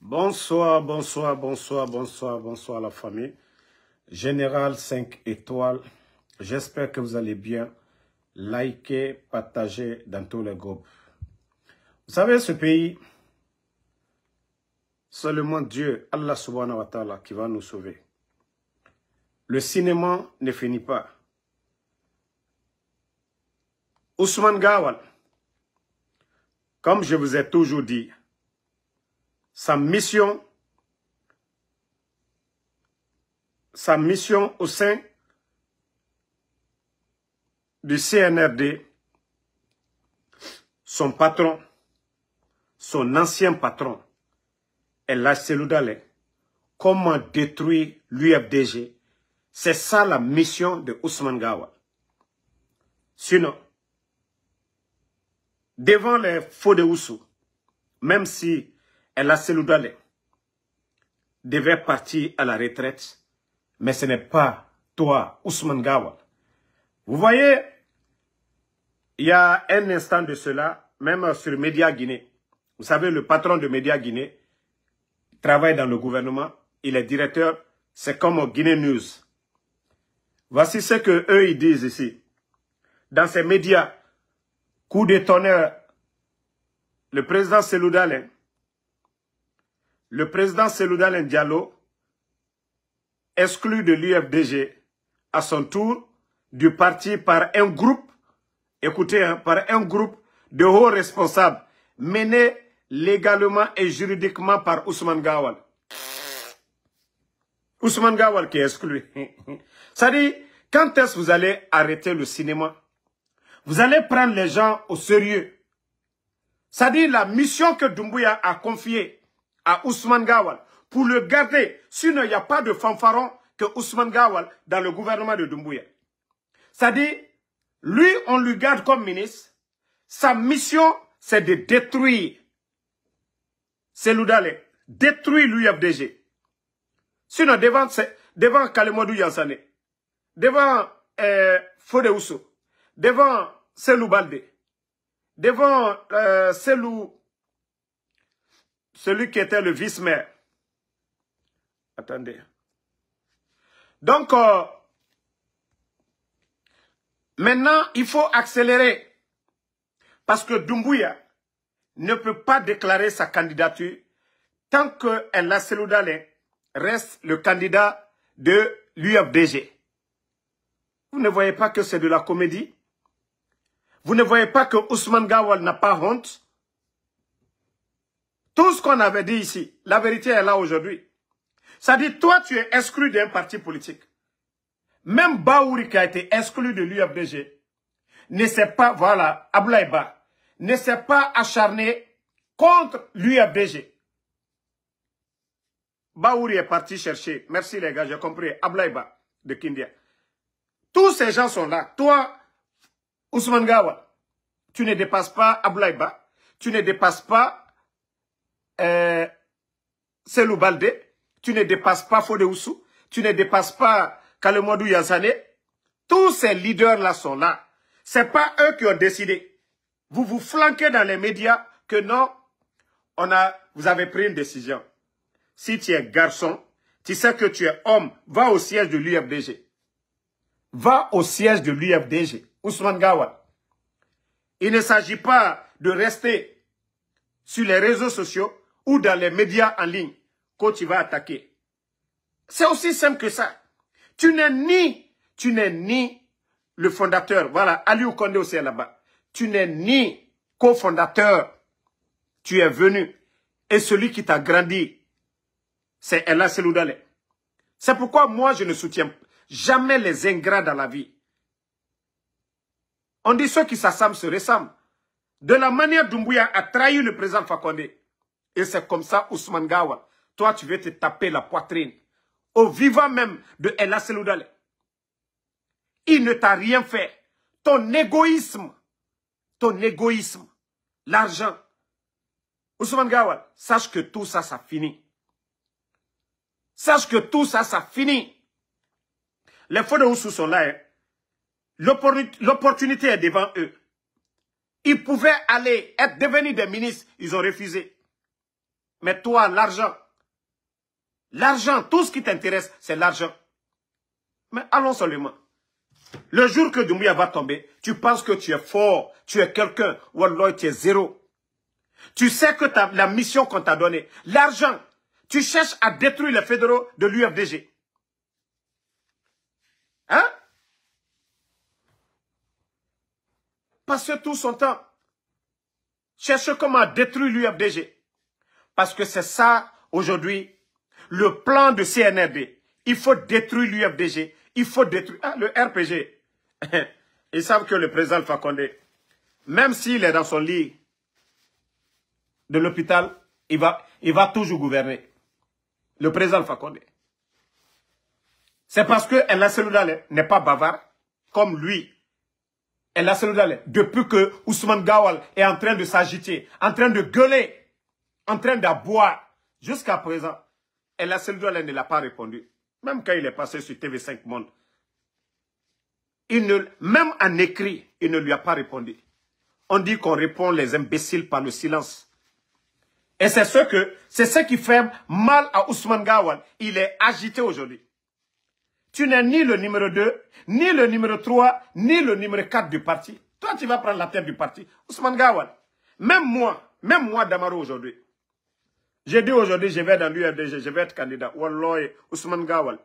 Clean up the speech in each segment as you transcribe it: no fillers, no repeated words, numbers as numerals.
Bonsoir, bonsoir, bonsoir, bonsoir, bonsoir la famille. Général 5 étoiles, j'espère que vous allez bien. Likez, partagez dans tous les groupes. Vous savez, ce pays, seulement Dieu, Allah subhanahu wa ta'ala, qui va nous sauver. Le cinéma ne finit pas. Ousmane Gawal, comme je vous ai toujours dit, sa mission au sein du CNRD, son patron, son ancien patron, El Seloudalé, comment détruire l'UFDG. C'est ça la mission de Ousmane Gawal. Sinon, devant les faux de Oussou, même si El Seloudalé devait partir à la retraite, mais ce n'est pas toi, Ousmane Gawal. Vous voyez, il y a un instant de cela, même sur Média Guinée, vous savez, le patron de Média Guinée travaille dans le gouvernement, il est directeur, c'est comme Guinée News. Voici ce que eux ils disent ici. Dans ces médias, coup de tonnerre, le président Seloudalé Diallo, exclu de l'UFDG, à son tour, du parti par un groupe, écoutez, hein, par un groupe de hauts responsables, mené légalement et juridiquement par Ousmane Gawal. Ousmane Gawal qui est exclu. Ça dit, quand est-ce que vous allez arrêter le cinéma? Vous allez prendre les gens au sérieux. Ça dit, la mission que Doumbouya a confiée à Ousmane Gawal, pour le garder, sinon il n'y a pas de fanfaron que Ousmane Gawal dans le gouvernement de Doumbouya. Ça dit, lui, on lui garde comme ministre. Sa mission, c'est de détruire Seloudalé, détruire l'UFDG. Sinon, devant Kalemodou Yansane, devant Fode Ousso, devant Selou Balde, devant celui qui était le vice-maire. Attendez. Donc, maintenant, il faut accélérer. Parce que Doumbouya ne peut pas déclarer sa candidature tant que El Seloudalé reste le candidat de l'UFDG. Vous ne voyez pas que c'est de la comédie? Vous ne voyez pas que Ousmane Gawal n'a pas honte? Tout ce qu'on avait dit ici, la vérité est là aujourd'hui. Ça dit, toi, tu es exclu d'un parti politique. Même Baouri qui a été exclu de l'UFDG ne s'est pas, voilà, Ablaïba, ne s'est pas acharné contre l'UFDG. Baouri est parti chercher, merci les gars, j'ai compris, Ablaïba de Kindia. Tous ces gens sont là. Toi, Ousmane Gawal, tu ne dépasses pas Ablaïba, tu ne dépasses pas Selou Balde, tu ne dépasses pas Fode Oussou, tu ne dépasses pas Kalemodou Yansane. Tous ces leaders-là sont là. Ce n'est pas eux qui ont décidé. Vous vous flanquez dans les médias que non, vous avez pris une décision. Si tu es garçon, tu sais que tu es homme, va au siège de l'UFDG. Va au siège de l'UFDG. Ousmane Gawal. Il ne s'agit pas de rester sur les réseaux sociaux ou dans les médias en ligne quand tu vas attaquer. C'est aussi simple que ça. Tu n'es ni le fondateur. Voilà, Aliou Condé aussi est là-bas. Tu n'es ni cofondateur. Tu es venu. Et celui qui t'a grandi, c'est El Seloudalé. C'est pourquoi moi, je ne soutiens jamais les ingrats dans la vie. On dit ceux qui s'assemblent se ressemblent. De la manière Doumbouya a trahi le président Fakonde. Et c'est comme ça, Ousmane Gawal. Toi, tu veux te taper la poitrine. Au vivant même de El Seloudalé. Il ne t'a rien fait. Ton égoïsme, l'argent. Ousmane Gawal, sache que tout ça, ça finit. Sache que tout ça, ça finit. Les Fode Oussou sont là. Hein. L'opportunité est devant eux. Ils pouvaient devenir des ministres. Ils ont refusé. Mais toi, l'argent, tout ce qui t'intéresse, c'est l'argent. Mais allons seulement. Le jour que Doumbouya va tomber, tu penses que tu es fort, tu es quelqu'un, Wallah, tu es zéro. Tu sais que la mission qu'on t'a donnée, l'argent, tu cherches à détruire les fédéraux de l'UFDG. Hein? Passer tout son temps. Cherche comment détruire l'UFDG. Parce que c'est ça, aujourd'hui, le plan de CNRD. Il faut détruire l'UFDG. Il faut détruire... Ah, le RPG. Ils savent que le président Alpha Condé, même s'il est dans son lit de l'hôpital, il va toujours gouverner. Le président Alpha Condé. C'est parce que El Seloudalé n'est pas bavard, comme lui. El Seloudalé, depuis que Ousmane Gawal est en train de s'agiter, en train de gueuler, en train d'aboyer, jusqu'à présent, El Seloudalé ne l'a pas répondu. Même quand il est passé sur TV5 Monde. Même en écrit, il ne lui a pas répondu. On dit qu'on répond les imbéciles par le silence. Et c'est ce qui fait mal à Ousmane Gawal. Il est agité aujourd'hui. Tu n'es ni le numéro 2, ni le numéro 3, ni le numéro 4 du parti. Toi, tu vas prendre la tête du parti. Ousmane Gawal. Même moi, Damaro, aujourd'hui. J'ai dit aujourd'hui, je vais dans l'UFDG, je vais être candidat. Wallah, Ousmane Gawal.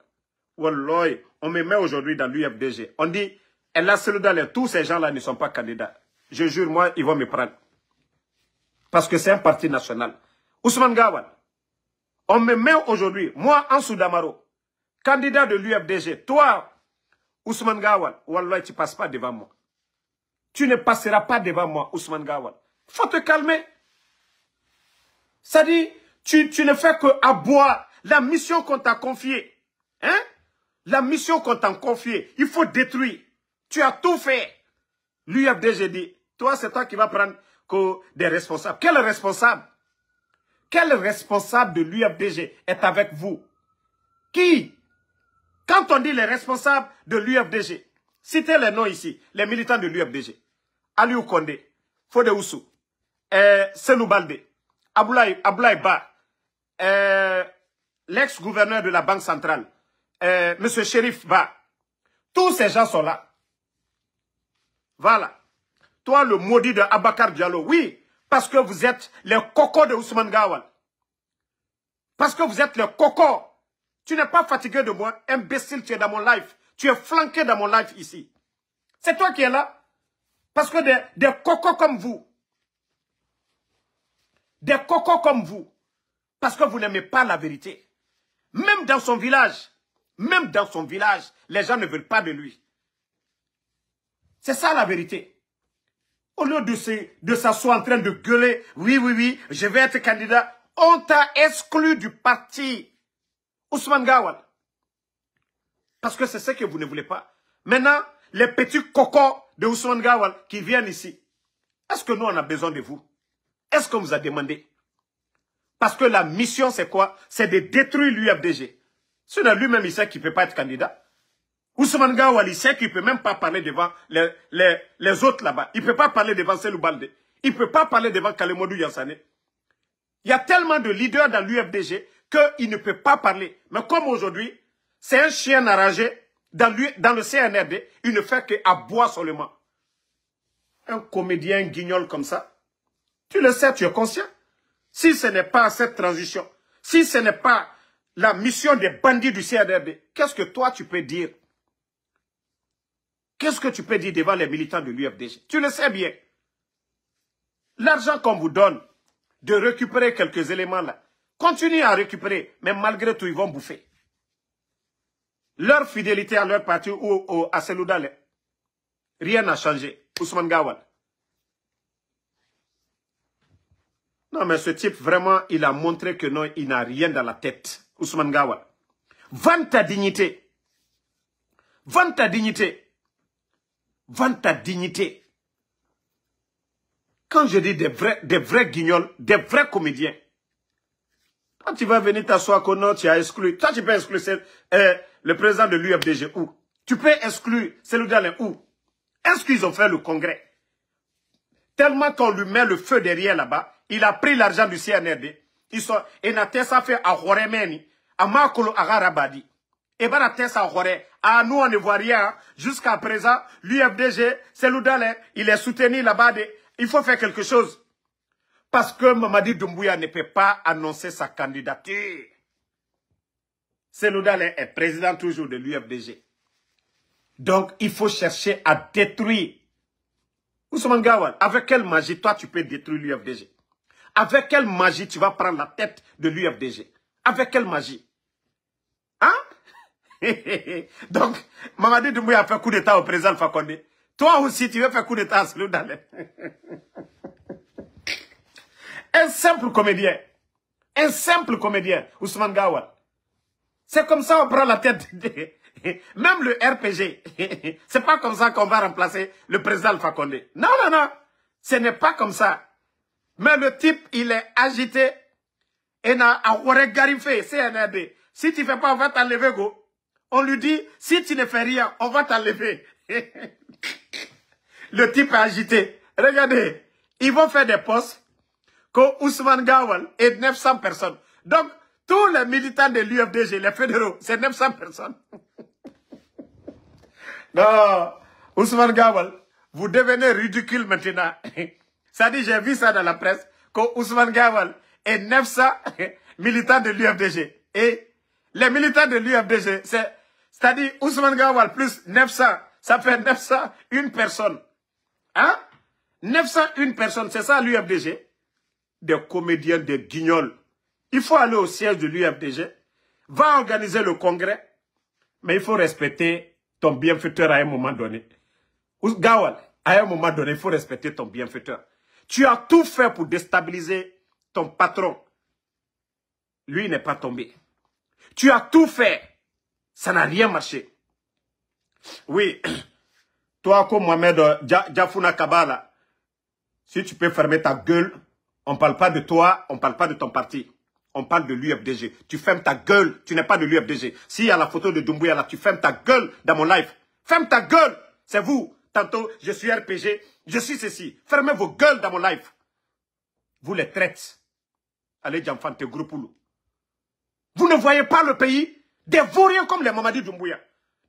Wallah, on me met aujourd'hui dans l'UFDG. On dit, El Seloudalé, tous ces gens-là ne sont pas candidats. Je jure, moi, ils vont me prendre. Parce que c'est un parti national. Ousmane Gawal, on me met aujourd'hui, moi, Ansou Damaro, candidat de l'UFDG. Toi, Ousmane Gawal, Wallah, tu ne passes pas devant moi. Tu ne passeras pas devant moi, Ousmane Gawal. Il faut te calmer. Ça dit, tu ne fais que aboyer la mission qu'on t'a confiée. Hein? La mission qu'on t'a confiée, il faut détruire. Tu as tout fait. L'UFDG dit, toi, c'est toi qui vas prendre des responsables. Quel responsable? Quel responsable de l'UFDG est avec vous? Qui? Quand on dit les responsables de l'UFDG, citez les noms ici, les militants de l'UFDG. Aliou Kondé, Fode Oussou, Senou Baldé, Aboulaye Ba, l'ex-gouverneur de la Banque centrale, M. Chérif Ba. Tous ces gens sont là. Voilà. Toi, le maudit de Abakar Diallo, oui, parce que vous êtes les cocos de Ousmane Gawal. Parce que vous êtes les cocos. Tu n'es pas fatigué de moi, imbécile, tu es dans mon live. Tu es flanqué dans mon live ici. C'est toi qui es là. Parce que des cocos comme vous, parce que vous n'aimez pas la vérité. Même dans son village, les gens ne veulent pas de lui. C'est ça la vérité. Au lieu de s'asseoir en train de gueuler, oui, je vais être candidat, on t'a exclu du parti. Ousmane Gawal. Parce que c'est ce que vous ne voulez pas. Maintenant, les petits cocos de Ousmane Gawal qui viennent ici, est-ce que nous on a besoin de vous? Est-ce qu'on vous a demandé? Parce que la mission c'est quoi? C'est de détruire l'UFDG. Sinon lui-même il sait qu'il ne peut pas être candidat. Ousmane Gawal il sait qu'il ne peut même pas parler devant les autres là-bas. Il ne peut pas parler devant Selou Baldé. Il ne peut pas parler devant Kalemodou Yansane. Il y a tellement de leaders dans l'UFDG qu'il ne peut pas parler. Mais comme aujourd'hui, c'est un chien enragé dans le CNRD, il ne fait qu'aboyer seulement. Un comédien guignol comme ça, tu le sais, tu es conscient. Si ce n'est pas cette transition, si ce n'est pas la mission des bandits du CNRD, qu'est-ce que toi tu peux dire? Qu'est-ce que tu peux dire devant les militants de l'UFDG? Tu le sais bien. L'argent qu'on vous donne, de récupérer quelques éléments là, continuez à récupérer, mais malgré tout, ils vont bouffer. Leur fidélité à leur parti ou à Seloudalé, rien n'a changé. Ousmane Gawal. Non, mais ce type, vraiment, il a montré que non, il n'a rien dans la tête. Ousmane Gawal. Vends ta dignité. Vends ta dignité. Vends ta dignité. Quand je dis des vrais guignols, des vrais comédiens, quand tu vas venir t'asseoir que non, tu as exclu. Toi, tu peux exclure le président de l'UFDG où? Tu peux exclure Seloudalé où? Est-ce qu'ils ont fait le congrès? Tellement qu'on lui met le feu derrière là-bas, il a pris l'argent du CNRD, ils sont, et na tesa fait à Horemeni, à Makolo Agarabadi. Et ben la tesa à Hore, ah, nous on ne voit rien, jusqu'à présent, l'UFDG, c'est Loudalé, il est soutenu là-bas, il faut faire quelque chose. Parce que Mamadi Doumbouya ne peut pas annoncer sa candidature. Selou Dalein est président toujours de l'UFDG. Donc, il faut chercher à détruire. Ousmane Gawal, avec quelle magie, toi, tu peux détruire l'UFDG? Avec quelle magie tu vas prendre la tête de l'UFDG? Avec quelle magie? Hein? Donc, Mamadi Doumbouya a fait coup d'état au président Fakonde. Toi aussi, tu veux faire coup d'état à Selou Dalein. Un simple comédien. Un simple comédien, Ousmane Gawal. C'est comme ça qu'on prend la tête. Même le RPG. C'est pas comme ça qu'on va remplacer le président Alpha Condé. Non, non, non. Ce n'est pas comme ça. Mais le type, il est agité. Et n'a à garifé, CNRD. Si tu ne fais pas, on va t'enlever, go. On lui dit, si tu ne fais rien, on va t'enlever. Le type est agité. Regardez, ils vont faire des postes que Ousmane Gawal et 900 personnes. Donc, tous les militants de l'UFDG, les fédéraux, c'est 900 personnes. Non, Ousmane Gawal, vous devenez ridicule maintenant. Ça dit, j'ai vu ça dans la presse, que Ousmane Gawal et 900 militants de l'UFDG. Et les militants de l'UFDG, c'est-à-dire Ousmane Gawal plus 900, ça fait 901 personnes. Hein? 901 personnes, c'est ça l'UFDG? Des comédiens, des guignols. Il faut aller au siège de l'UFDG, va organiser le congrès, mais il faut respecter ton bienfaiteur à un moment donné. Gawal, à un moment donné, il faut respecter ton bienfaiteur. Tu as tout fait pour déstabiliser ton patron. Lui, il n'est pas tombé. Tu as tout fait. Ça n'a rien marché. Oui, toi, comme Mohamed Diafouna Kabala, si tu peux fermer ta gueule, on ne parle pas de toi, on ne parle pas de ton parti. On parle de l'UFDG. Tu fermes ta gueule. Tu n'es pas de l'UFDG. S'il y a la photo de Doumbouya là, tu fermes ta gueule dans mon live. Ferme ta gueule. C'est vous. Tantôt, je suis RPG. Je suis ceci. Fermez vos gueules dans mon live. Vous les traites. Allez, Djamfante Groupoulou. Vous ne voyez pas le pays? Des vauriens comme les Mamadi Doumbouya.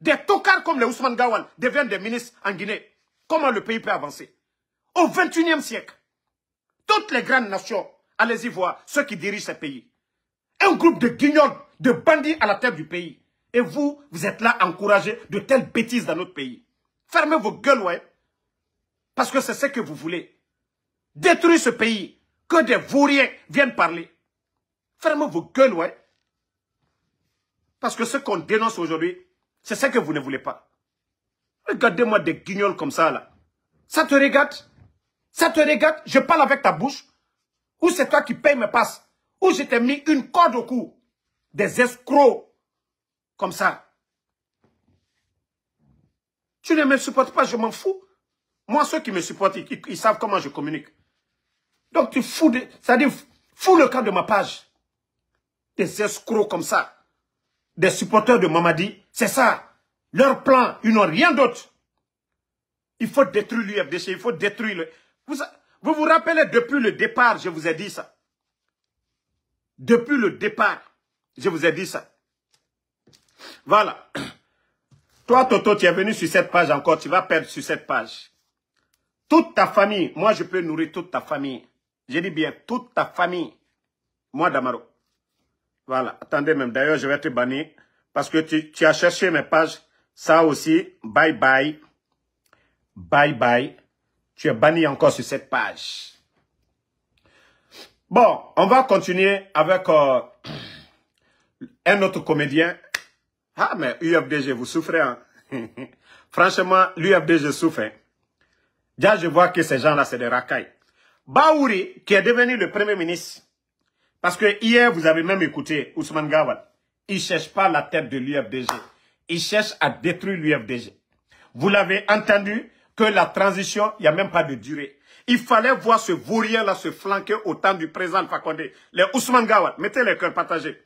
Des tocards comme les Ousmane Gawal deviennent des ministres en Guinée. Comment le pays peut avancer? Au 21e siècle. Toutes les grandes nations, allez-y voir ceux qui dirigent ces pays. Un groupe de guignols, de bandits à la tête du pays. Et vous, vous êtes là à encourager de telles bêtises dans notre pays. Fermez vos gueules, ouais. Parce que c'est ce que vous voulez. Détruire ce pays. Que des vauriens viennent parler. Fermez vos gueules, ouais. Parce que ce qu'on dénonce aujourd'hui, c'est ce que vous ne voulez pas. Regardez-moi des guignols comme ça, là. Ça te regarde? Ça te regarde? Je parle avec ta bouche? Ou c'est toi qui payes mes passes? Ou je t'ai mis une corde au cou? Des escrocs. Comme ça. Tu ne me supportes pas, je m'en fous. Moi, ceux qui me supportent, ils savent comment je communique. Donc tu fous, c'est-à-dire, fous le camp de ma page. Des escrocs comme ça. Des supporters de Mamadi. C'est ça. Leur plan, ils n'ont rien d'autre. Il faut détruire l'UFDG, il faut détruire le... Vous vous rappelez, depuis le départ, je vous ai dit ça. Depuis le départ, je vous ai dit ça. Voilà. Toi, Toto, tu es venu sur cette page encore, tu vas perdre sur cette page. Toute ta famille, moi je peux nourrir toute ta famille. Je dis bien, toute ta famille. Moi, Damaro. Voilà, attendez même, d'ailleurs, je vais te bannir. Parce que tu as cherché mes pages. Ça aussi, bye bye. Bye bye. Tu es banni encore sur cette page. Bon, on va continuer avec un autre comédien. Ah, mais UFDG, vous souffrez, hein? Franchement, l'UFDG souffre. Hein? Déjà, je vois que ces gens-là, c'est des racailles. Baouri, qui est devenu le premier ministre, parce que hier, vous avez même écouté Ousmane Gawal, il ne cherche pas la tête de l'UFDG. Il cherche à détruire l'UFDG. Vous l'avez entendu que la transition, il n'y a même pas de durée. Il fallait voir ce vaurien-là se flanquer au temps du président Alpha Condé. Les Ousmane Gawal, mettez les cœurs partagés.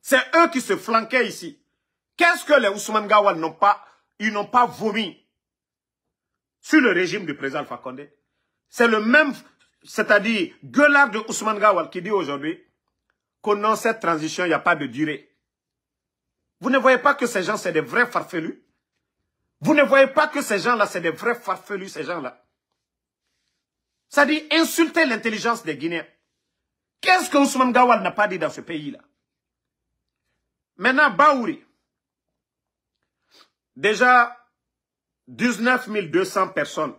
C'est eux qui se flanquaient ici. Qu'est-ce que les Ousmane Gawal n'ont pas, ils n'ont pas vomi sur le régime du président Alpha Condé? C'est le même, c'est-à-dire gueulard de Ousmane Gawal qui dit aujourd'hui que non, cette transition, il n'y a pas de durée. Vous ne voyez pas que ces gens, c'est des vrais farfelus? Vous ne voyez pas que ces gens-là, c'est des vrais farfelus, ces gens-là? Ça dit insulter l'intelligence des Guinéens. Qu'est-ce que Ousmane Gawal n'a pas dit dans ce pays-là? Maintenant, Baouri. Déjà, 19 200 personnes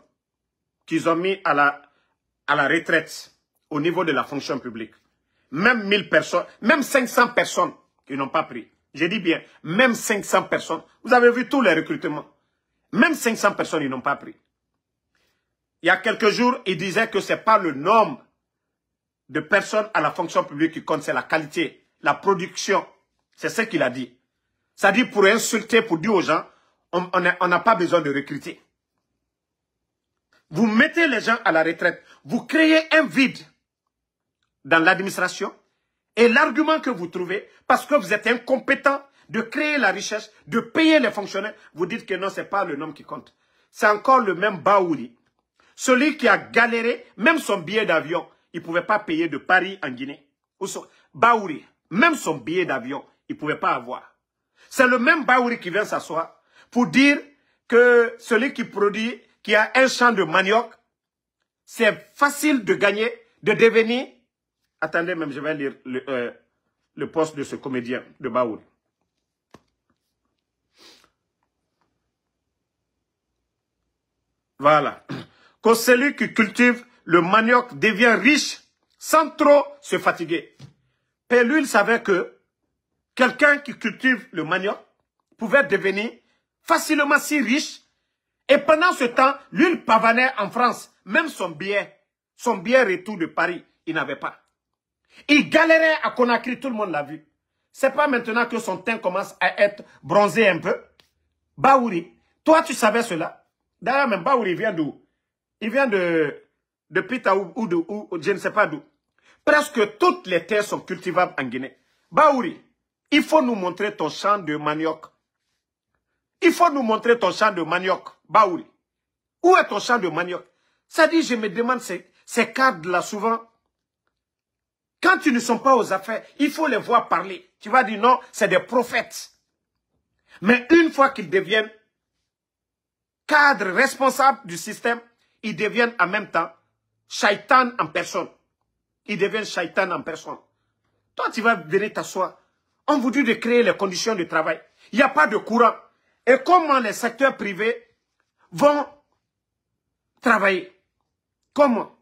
qu'ils ont mis à la retraite au niveau de la fonction publique. Même 1000 personnes, même 500 personnes qui n'ont pas pris. Je dis bien, même 500 personnes. Vous avez vu tous les recrutements. Même 500 personnes, ils n'ont pas pris. Il y a quelques jours, il disait que ce n'est pas le nombre de personnes à la fonction publique qui compte, c'est la qualité, la production. C'est ce qu'il a dit. Ça dit pour insulter, pour dire aux gens, on n'a pas besoin de recruter. Vous mettez les gens à la retraite, vous créez un vide dans l'administration et l'argument que vous trouvez, parce que vous êtes incompétent de créer la richesse, de payer les fonctionnaires, vous dites que non, ce n'est pas le nombre qui compte. C'est encore le même Baouri. Celui qui a galéré, même son billet d'avion, il ne pouvait pas payer de Paris en Guinée. Baouri, même son billet d'avion, il ne pouvait pas avoir. C'est le même Baouri qui vient s'asseoir pour dire que celui qui produit, qui a un champ de manioc, c'est facile de gagner, de devenir... Attendez, même je vais lire le poste de ce comédien, de Baouri. Voilà. Que celui qui cultive le manioc devient riche sans trop se fatiguer. Et lui, il savait que quelqu'un qui cultive le manioc pouvait devenir facilement si riche. Et pendant ce temps, lui, il pavanait en France. Même son billet retour de Paris, il n'avait pas. Il galérait à Conakry, tout le monde l'a vu. C'est pas maintenant que son teint commence à être bronzé un peu. Baouri, toi, tu savais cela. D'ailleurs, même Baouri vient d'où? Il vient de Pita ou je ne sais pas d'où. Presque toutes les terres sont cultivables en Guinée. Baouri, il faut nous montrer ton champ de manioc. Il faut nous montrer ton champ de manioc, Baouri. Où est ton champ de manioc? Ça dit, je me demande, ces cadres-là, souvent, quand ils ne sont pas aux affaires, il faut les voir parler. Tu vas dire non, c'est des prophètes. Mais une fois qu'ils deviennent cadres responsables du système, ils deviennent en même temps shaitan en personne. Ils deviennent shaitan en personne. Toi, tu vas venir t'asseoir. On vous dit de créer les conditions de travail. Il n'y a pas de courant. Et comment les secteurs privés vont travailler? Comment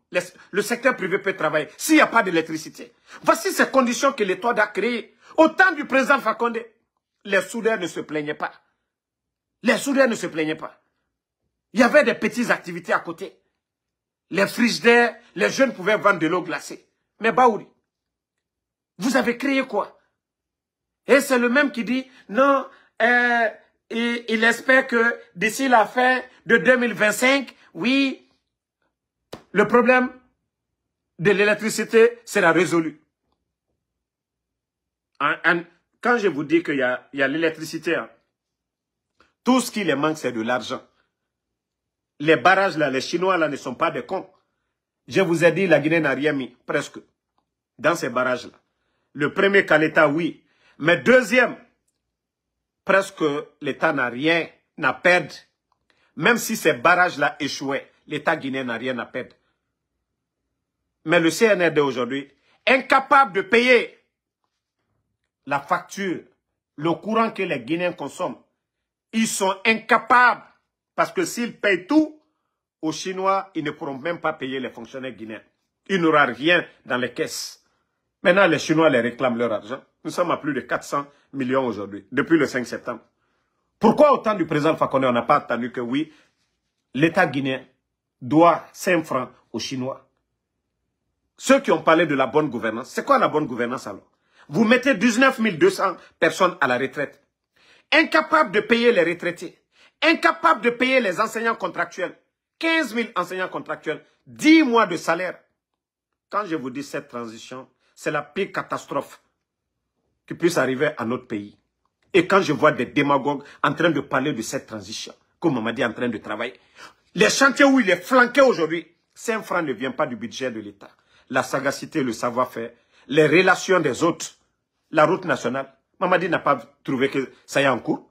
le secteur privé peut travailler s'il n'y a pas d'électricité? Voici ces conditions que l'État a créées. Au temps du président Fakonde, les soudeurs ne se plaignaient pas. Les soudeurs ne se plaignaient pas. Il y avait des petites activités à côté. Les frigidaires, les jeunes pouvaient vendre de l'eau glacée. Mais Baouri, vous avez créé quoi? Et c'est le même qui dit, non, il espère que d'ici la fin de 2025, oui, le problème de l'électricité sera résolu. Quand je vous dis qu'il y a l'électricité, hein, tout ce qui les manque, c'est de l'argent. Les barrages là, les Chinois là ne sont pas des cons. Je vous ai dit, la Guinée n'a rien mis, presque, dans ces barrages là. Le premier qu'à l'État, oui. Mais deuxième, presque l'État n'a rien à perdre. Même si ces barrages là échouaient, l'État guinéen n'a rien à perdre. Mais le CNRD aujourd'hui, incapable de payer la facture, le courant que les Guinéens consomment, ils sont incapables. Parce que s'ils payent tout, aux Chinois, ils ne pourront même pas payer les fonctionnaires guinéens. Il n'y aura rien dans les caisses. Maintenant, les Chinois les réclament leur argent. Nous sommes à plus de 400 millions aujourd'hui, depuis le 5 septembre. Pourquoi au temps du président Fakonde, on n'a pas attendu que oui, l'État guinéen doit 5 francs aux Chinois? Ceux qui ont parlé de la bonne gouvernance, c'est quoi la bonne gouvernance alors? Vous mettez 19 200 personnes à la retraite, incapables de payer les retraités, incapables de payer les enseignants contractuels, 15 000 enseignants contractuels, 10 mois de salaire. Quand je vous dis cette transition, c'est la pire catastrophe qui puisse arriver à notre pays. Et quand je vois des démagogues en train de parler de cette transition, comme on m'a dit, en train de travailler, les chantiers où il est flanqué aujourd'hui, 5 francs ne vient pas du budget de l'État. La sagacité, le savoir-faire, les relations des autres, la route nationale. Mamadi n'a pas trouvé que ça y est en cours.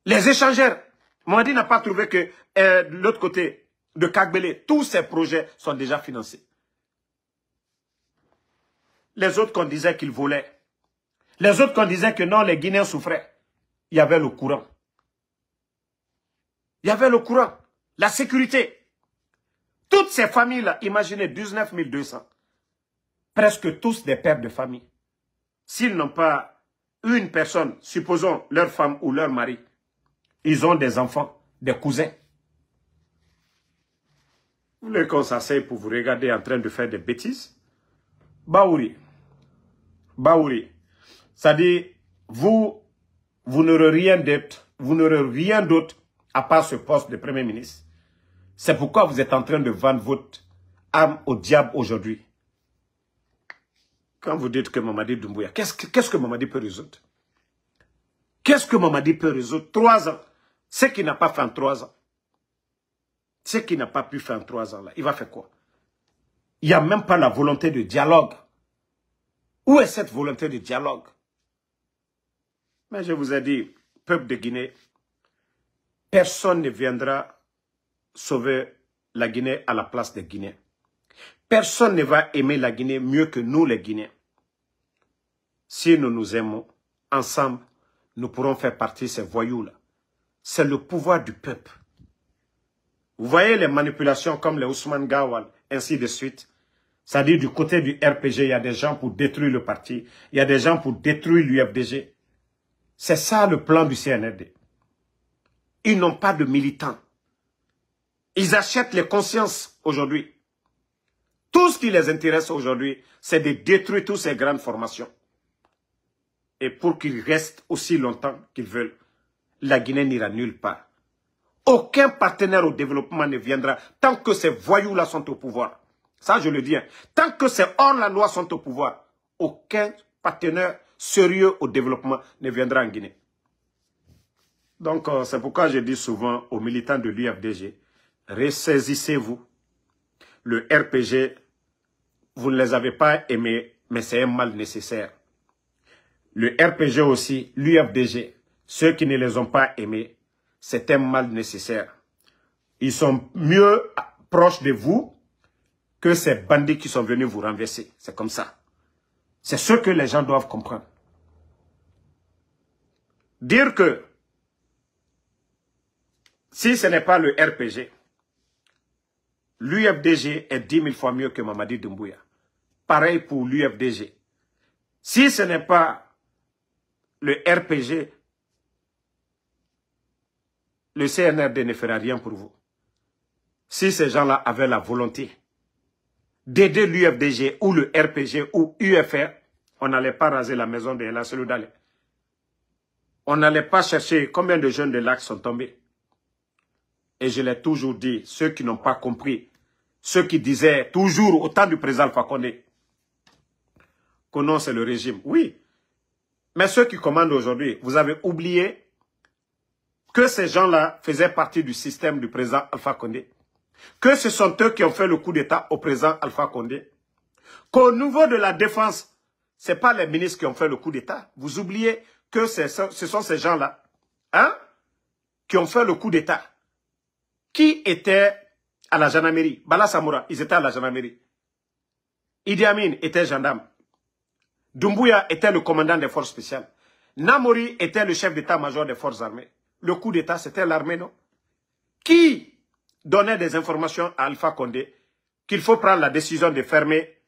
Les échangeurs, Mamadi n'a pas trouvé que de l'autre côté de Kagbele, tous ces projets sont déjà financés. Les autres qu'on disait qu'ils volaient. Les autres qu'on disait que non, les Guinéens souffraient. Il y avait le courant. Il y avait le courant. La sécurité. Toutes ces familles-là, imaginez 19 200. Presque tous des pères de famille. S'ils n'ont pas une personne, supposons leur femme ou leur mari, ils ont des enfants, des cousins. Vous voulez qu'on s'asseye pour vous regarder en train de faire des bêtises? Baouri. Baouri. C'est-à-dire, vous n'aurez rien d'autre à part ce poste de Premier ministre. C'est pourquoi vous êtes en train de vendre votre âme au diable aujourd'hui. Quand vous dites que Mamadi Doumbouya, qu'est-ce que Mamadi peut résoudre? Qu'est-ce que Mamadi peut résoudre? 3 ans. Ce qu'il n'a pas fait en 3 ans. Ce qu'il n'a pas pu faire en 3 ans, là, il va faire quoi? Il n'y a même pas la volonté de dialogue. Où est cette volonté de dialogue? Mais je vous ai dit, peuple de Guinée, personne ne viendra sauver la Guinée à la place des Guinéens. Personne ne va aimer la Guinée mieux que nous les Guinéens. Si nous nous aimons, ensemble, nous pourrons faire partie de ces voyous-là. C'est le pouvoir du peuple. Vous voyez les manipulations comme les Ousmane Gawal, ainsi de suite. C'est-à-dire du côté du RPG, il y a des gens pour détruire le parti. Il y a des gens pour détruire l'UFDG. C'est ça le plan du CNRD. Ils n'ont pas de militants. Ils achètent les consciences aujourd'hui. Tout ce qui les intéresse aujourd'hui, c'est de détruire toutes ces grandes formations. Et pour qu'ils restent aussi longtemps qu'ils veulent, la Guinée n'ira nulle part. Aucun partenaire au développement ne viendra tant que ces voyous-là sont au pouvoir. Ça, je le dis. Tant que ces hors-la-loi sont au pouvoir, aucun partenaire sérieux au développement ne viendra en Guinée. Donc, c'est pourquoi je dis souvent aux militants de l'UFDG, ressaisissez-vous. Le RPG, vous ne les avez pas aimés, mais c'est un mal nécessaire. Le RPG aussi, l'UFDG, ceux qui ne les ont pas aimés, c'est un mal nécessaire. Ils sont mieux proches de vous que ces bandits qui sont venus vous renverser. C'est comme ça. C'est ce que les gens doivent comprendre. Dire que si ce n'est pas le RPG, l'UFDG est 10 000 fois mieux que Mamadi Doumbouya. Pareil pour l'UFDG. Si ce n'est pas le RPG, le CNRD ne fera rien pour vous. Si ces gens-là avaient la volonté d'aider l'UFDG ou le RPG ou UFR, on n'allait pas raser la maison de la Seloudale. On n'allait pas chercher combien de jeunes de l'Ac sont tombés. Et je l'ai toujours dit, ceux qui n'ont pas compris, ceux qui disaient toujours au temps du président Alpha Condé que non, c'est le régime. Oui, mais ceux qui commandent aujourd'hui, vous avez oublié que ces gens-là faisaient partie du système du président Alpha Condé. Que ce sont eux qui ont fait le coup d'État au président Alpha Condé. Qu'au niveau de la défense, ce n'est pas les ministres qui ont fait le coup d'État. Vous oubliez que ce sont ces gens-là qui ont fait le coup d'État. Qui était à la gendarmerie? Bala Samoura, ils étaient à la gendarmerie. Idi Amin était gendarme. Doumbouya était le commandant des forces spéciales. Namori était le chef d'état-major des forces armées. Le coup d'État, c'était l'armée, non? Qui donnait des informations à Alpha Condé qu'il faut prendre la décision de fermer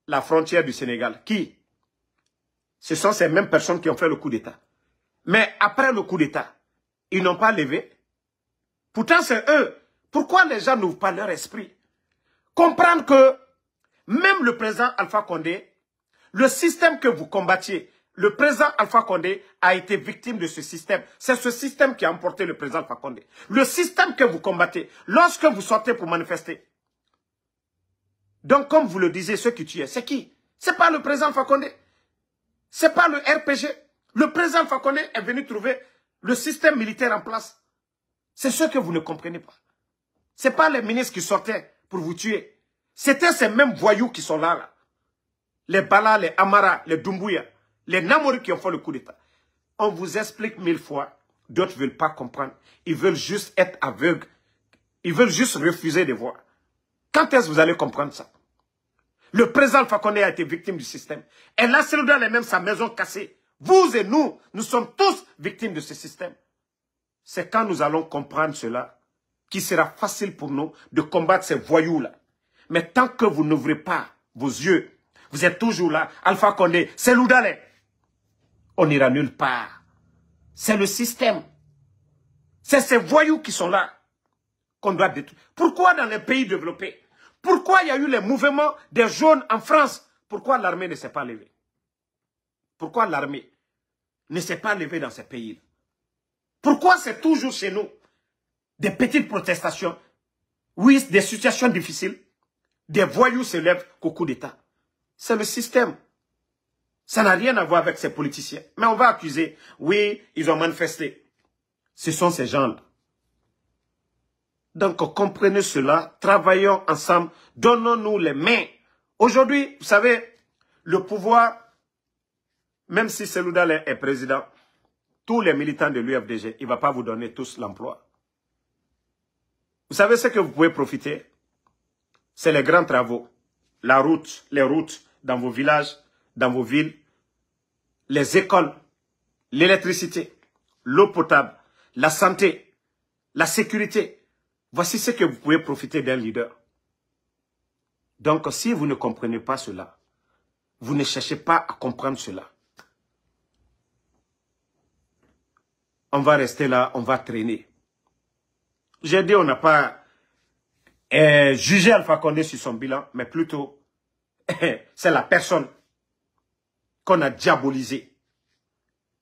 la frontière du Sénégal? Qui? Ce sont ces mêmes personnes qui ont fait le coup d'État. Mais après le coup d'État, ils n'ont pas levé. Pourtant, c'est eux. Pourquoi les gens n'ouvrent pas leur esprit? Comprendre que même le président Alpha Condé, le système que vous combattiez, le président Alpha Condé a été victime de ce système. C'est ce système qui a emporté le président Alpha Condé. Le système que vous combattez, lorsque vous sortez pour manifester. Donc, comme vous le disiez, ceux qui tuaient, c'est qui? C'est pas le président Alpha Condé. C'est pas le RPG. Le président Alpha Condé est venu trouver le système militaire en place. C'est ce que vous ne comprenez pas. Ce n'est pas les ministres qui sortaient pour vous tuer. C'était ces mêmes voyous qui sont là. Les Bala, les Amara, les Doumbouya, les Namori qui ont fait le coup d'État. On vous explique 1000 fois. D'autres ne veulent pas comprendre. Ils veulent juste être aveugles. Ils veulent juste refuser de voir. Quand est-ce que vous allez comprendre ça? Le président Alpha Condé a été victime du système. Et là, c'est dans les mêmes sa maison cassée. Vous et nous sommes tous victimes de ce système. C'est quand nous allons comprendre cela qu'il sera facile pour nous de combattre ces voyous-là. Mais tant que vous n'ouvrez pas vos yeux, vous êtes toujours là. Alpha Condé, c'est Loudalé. On n'ira nulle part. C'est le système. C'est ces voyous qui sont là qu'on doit détruire. Pourquoi dans les pays développés? Pourquoi il y a eu les mouvements des jaunes en France? Pourquoi l'armée ne s'est pas levée? Pourquoi l'armée ne s'est pas levée dans ces pays-là? Pourquoi c'est toujours chez nous des petites protestations? Oui, des situations difficiles. Des voyous se lèvent qu'au coup d'État. C'est le système. Ça n'a rien à voir avec ces politiciens. Mais on va accuser, oui, ils ont manifesté. Ce sont ces gens-là. Donc, comprenez cela, travaillons ensemble, donnons-nous les mains. Aujourd'hui, vous savez, le pouvoir, même si Seloudal est président, tous les militants de l'UFDG, il ne va pas vous donner tous l'emploi. Vous savez ce que vous pouvez profiter? C'est les grands travaux. La route, les routes dans vos villages, dans vos villes, les écoles, l'électricité, l'eau potable, la santé, la sécurité. Voici ce que vous pouvez profiter d'un leader. Donc, si vous ne comprenez pas cela, vous ne cherchez pas à comprendre cela. On va rester là, on va traîner. J'ai dit, on n'a pas jugé Alpha Condé sur son bilan, mais plutôt, c'est la personne qu'on a diabolisée.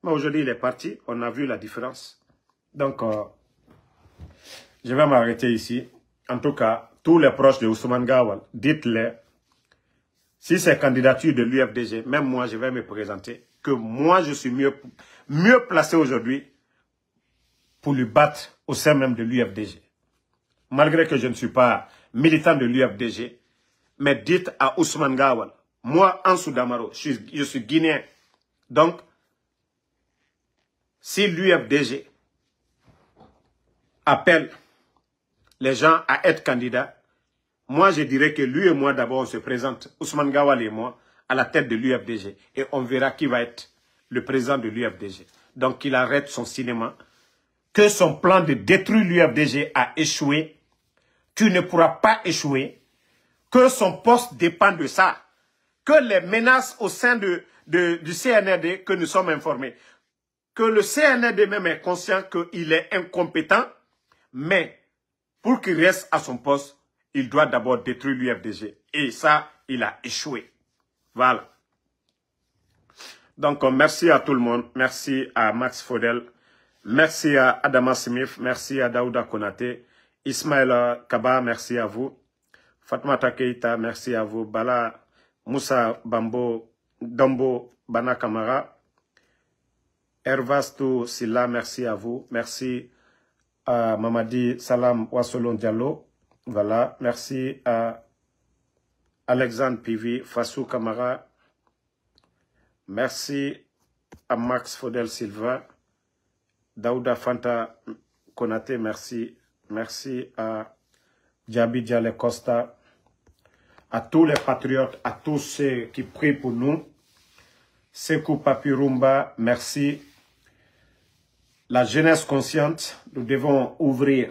Mais aujourd'hui, il est parti, on a vu la différence. Donc, je vais m'arrêter ici. En tout cas, tous les proches de Ousmane Gawal, dites-les, si c'est candidature de l'UFDG, même moi, je vais me présenter, que moi, je suis mieux placé aujourd'hui pour lui battre au sein même de l'UFDG. Malgré que je ne suis pas militant de l'UFDG, mais dites à Ousmane Gawal, moi, Ansou Damaro, je suis guinéen. Donc, si l'UFDG appelle les gens à être candidats, moi je dirais que lui et moi d'abord on se présente, Ousmane Gawal et moi, à la tête de l'UFDG. Et on verra qui va être le président de l'UFDG. Donc qu'il arrête son cinéma, que son plan de détruire l'UFDG a échoué, tu ne pourras pas échouer, que son poste dépend de ça, que les menaces au sein du CNRD, que nous sommes informés, que le CNRD même est conscient qu'il est incompétent, mais pour qu'il reste à son poste, il doit d'abord détruire l'UFDG. Et ça, il a échoué. Voilà. Donc, merci à tout le monde. Merci à Max Fodel. Merci à Adama Smith. Merci à Daouda Konate. Ismaël Kaba, merci à vous. Fatmata Keita, merci à vous. Bala Moussa Bambo Dombo Bana Kamara. Hervasto Silla, merci à vous. Merci à Mamadi Salam Wassolon Diallo. Voilà. Merci à Alexandre Pivi, Fassou Kamara. Merci à Max Fodel Silva. Daouda Fanta Konate, merci. Merci à Djabi Djale Costa. À tous les patriotes, à tous ceux qui prient pour nous. Sekou Papirumba, merci. La jeunesse consciente, nous devons ouvrir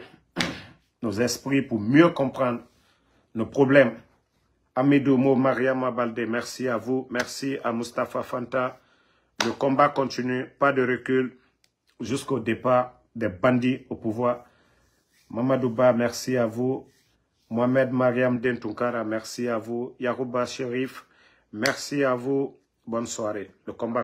nos esprits pour mieux comprendre nos problèmes. Amidou Mo Mariama Balde, merci à vous. Merci à Mustapha Fanta. Le combat continue, pas de recul jusqu'au départ des bandits au pouvoir. Mamadouba, merci à vous. Mohamed Mariam Dentunkara, merci à vous. Yarouba Sherif, merci à vous. Bonne soirée. Le combat